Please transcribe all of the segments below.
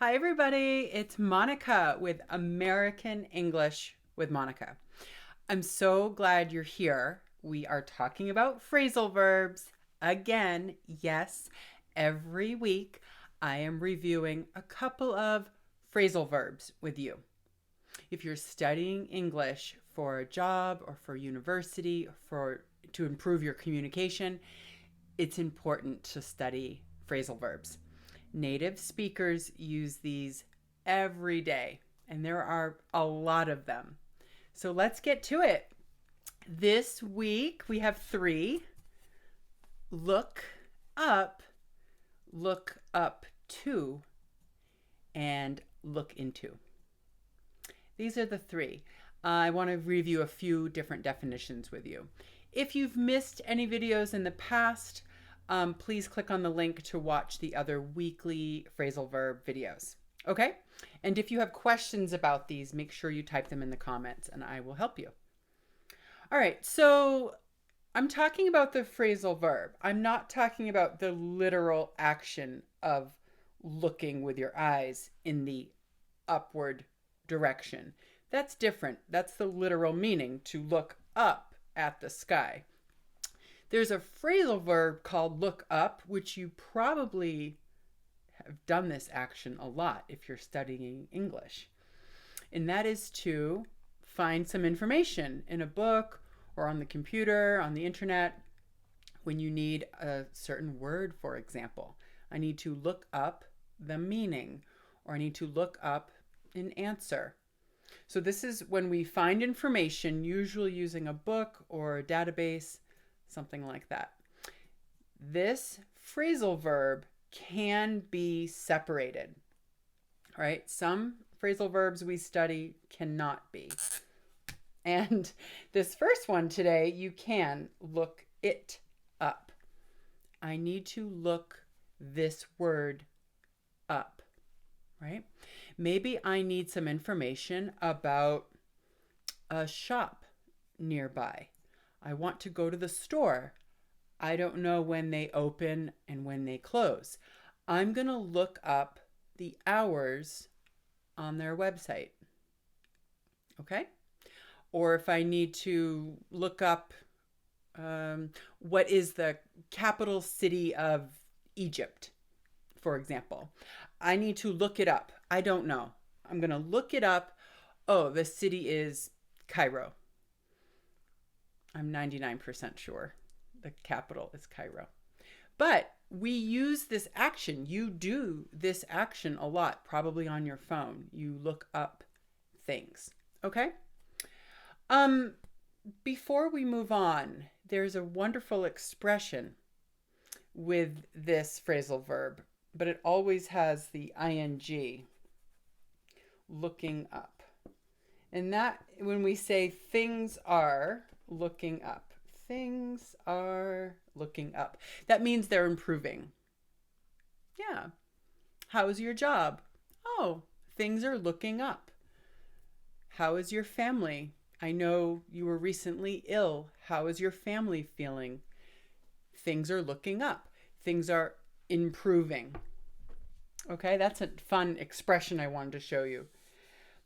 Hi, everybody. It's Monica with American English with Monica. I'm so glad you're here. We are talking about phrasal verbs again. Yes, every week I am reviewing a couple of phrasal verbs with you. If you're studying English for a job or for university or to improve your communication, it's important to study phrasal verbs. Native speakers use these every day, and there are a lot of them. So let's get to it. This week we have three: look up, look up to, and look into. These are the three. I want to review a few different definitions with you. If you've missed any videos in the past, please click on the link to watch the other weekly phrasal verb videos. Okay? And if you have questions about these, make sure you type them in the comments and I will help you. All right, so I'm talking about the phrasal verb. I'm not talking about the literal action of looking with your eyes in the upward direction. That's different. That's the literal meaning, to look up at the sky. There's a phrasal verb called look up, which you probably have done this action a lot if you're studying English. And that is to find some information in a book or on the computer, on the internet, when you need a certain word, for example. I need to look up the meaning, or I need to look up an answer. So this is when we find information, usually using a book or a database, something like that. This phrasal verb can be separated. All right, some phrasal verbs we study cannot be. And this first one today, you can look it up. I need to look this word up, right? Maybe I need some information about a shop nearby. I want to go to the store. I don't know when they open and when they close. I'm going to look up the hours on their website. Okay? Or if I need to look up what is the capital city of Egypt, for example, I need to look it up. I don't know. I'm going to look it up. Oh, the city is Cairo. I'm 99% sure the capital is Cairo. But we use this action. You do this action a lot, probably on your phone. You look up things. Okay? Before we move on, there's a wonderful expression with this phrasal verb, but it always has the ing, looking up. And that, when we say things are looking up, things are looking up, that means they're improving. Yeah. How's your job? Oh, things are looking up. How is your family? I know you were recently ill. How is your family feeling? Things are looking up. Things are improving. Okay, that's a fun expression I wanted to show you.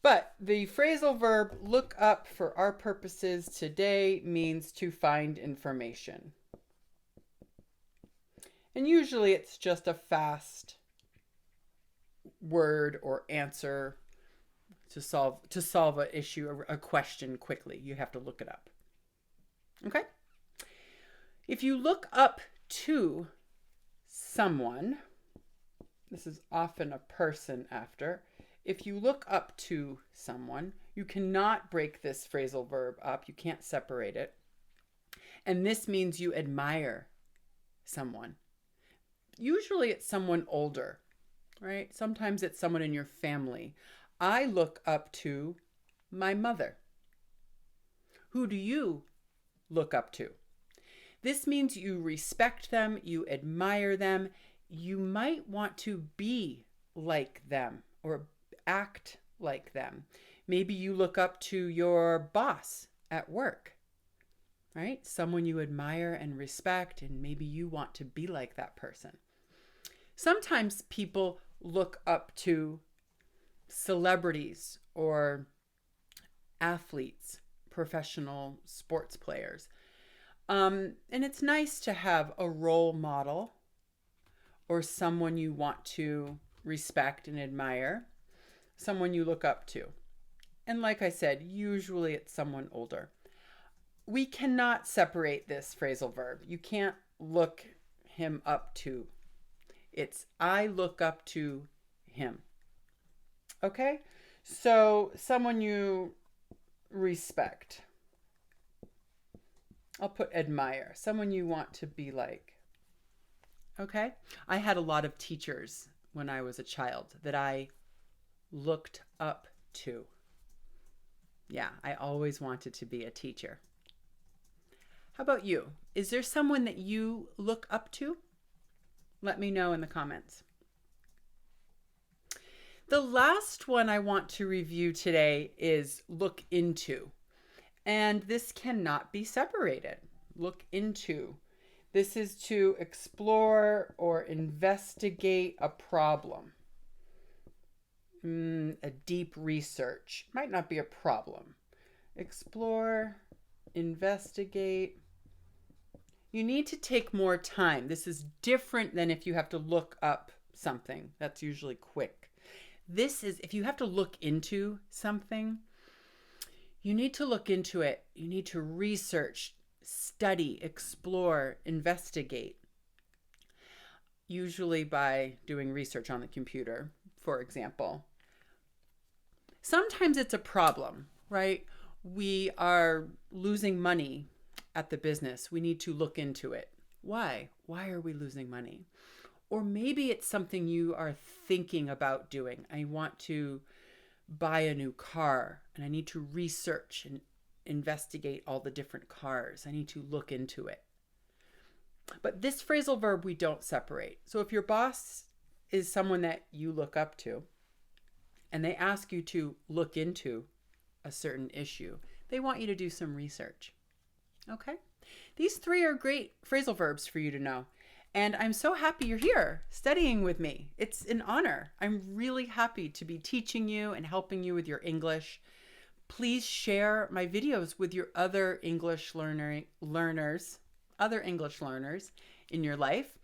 But the phrasal verb look up for our purposes today means to find information. And usually it's just a fast word or answer to solve an issue or a question quickly. You have to look it up. Okay? If you look up to someone, this is often a person after. If you look up to someone, you cannot break this phrasal verb up. You can't separate it. And this means you admire someone. Usually it's someone older, right? Sometimes it's someone in your family. I look up to my mother. Who do you look up to? This means you respect them, you admire them. You might want to be like them or act like them. Maybe you look up to your boss at work, right? Someone you admire and respect, and maybe you want to be like that person. Sometimes people look up to celebrities or athletes, professional sports players. And it's nice to have a role model or someone you want to respect and admire, someone you look up to. And like I said, usually it's someone older. We cannot separate this phrasal verb. You can't look him up to. It's I look up to him. Okay? So someone you respect. I'll put admire. Someone you want to be like. Okay? I had a lot of teachers when I was a child that I looked up to. Yeah, I always wanted to be a teacher. How about you? Is there someone that you look up to? Let me know in the comments. The last one I want to review today is look into. And this cannot be separated. Look into. This is to explore or investigate a problem. A deep research. Might not be a problem. Explore, investigate. You need to take more time. This is different than if you have to look up something. That's usually quick. This is, if you have to look into something, you need to look into it. You need to research, study, explore, investigate. Usually by doing research on the computer, for example. Sometimes it's a problem, right? We are losing money at the business. We need to look into it. Why? Why are we losing money? Or maybe it's something you are thinking about doing. I want to buy a new car and I need to research and investigate all the different cars. I need to look into it. But this phrasal verb we don't separate. So if your boss is someone that you look up to and they ask you to look into a certain issue, they want you to do some research. Okay? These 3 are great phrasal verbs for you to know. And I'm so happy you're here studying with me. It's an honor. I'm really happy to be teaching you and helping you with your English. Please share my videos with your other English learners in your life,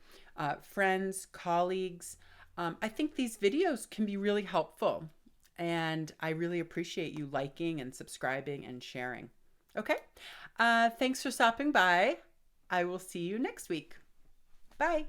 friends, colleagues. I think these videos can be really helpful, and I really appreciate you liking and subscribing and sharing. Okay? Thanks for stopping by. I will see you next week. Bye.